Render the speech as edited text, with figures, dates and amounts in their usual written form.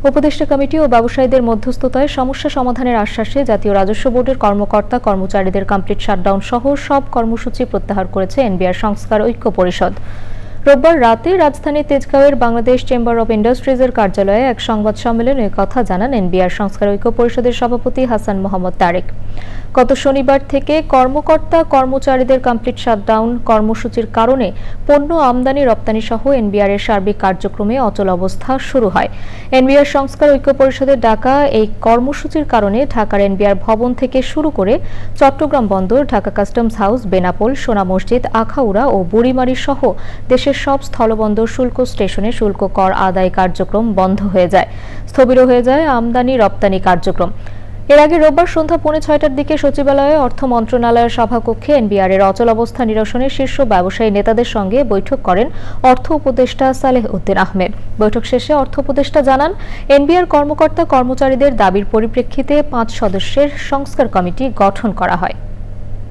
উপদেষ্টা কমিটি ও ব্যবসায়ীদের মধ্যস্থতায় সমস্যা সমাধানের আশ্বাসে জাতীয় রাজস্ব বোর্ডের কর্মকর্তা কর্মচারীদের কমপ্লিট শাটডাউন সহ সব কর্মসূচি প্রত্যাহার করেছে এনবিআর সংস্কার ঐক্য পরিষদ। রোববার রাতে রাজধানীর তেজগাঁওয়ের বাংলাদেশ চেম্বার অব ইন্ডাস্ট্রিজের কার্যালয়ে এক সংবাদ সম্মেলনে কথা জানান এনবিআর সংস্কার ঐক্য পরিষদের সভাপতি হাসান মোহাম্মদ তারেক। গত শনিবার থেকে কর্মকর্তা কর্মচারীদের কমপ্লিট শাটডাউন কর্মসূচির কারণে পণ্য আমদানি রপ্তানি সহ এনবিআর এর সার্বিক কার্যক্রমে অচল অবস্থা শুরু হয়। এনবিআর সংস্কার ঐক্য পরিষদের ডাকা এই কর্মসূচির কারণে ঢাকার এনবিআর ভবন থেকে শুরু করে চট্টগ্রাম বন্দর, ঢাকা কাস্টমস হাউস, বেনাপোল, সোনা মসজিদ, আখাউড়া ও বুড়িমারি সহ দেশের সব স্থলবন্দর শুল্ক স্টেশনে শুল্ক কর আদায় কার্যক্রম বন্ধ হয়ে যায়। স্থবির হয়ে যায় আমদানি রপ্তানি কার্যক্রম। এর আগে রোববার সন্ধ্যা 6:30টার দিকে সচিবালয়ে অর্থ মন্ত্রণালয়ের সভাকক্ষে এনবিআর এর অচল অবস্থা নিরসনে শীর্ষ ব্যবসায়ী নেতাদের সঙ্গে বৈঠক করেন অর্থ উপদেষ্টা সালেহ উদ্দিন আহমেদ। বৈঠক শেষে অর্থ উপদেষ্টা জানান, এনবিআর কর্মকর্তা কর্মচারীদের দাবির পরিপ্রেক্ষিতে 5 সদস্যের সংস্কার কমিটি গঠন করা হয়।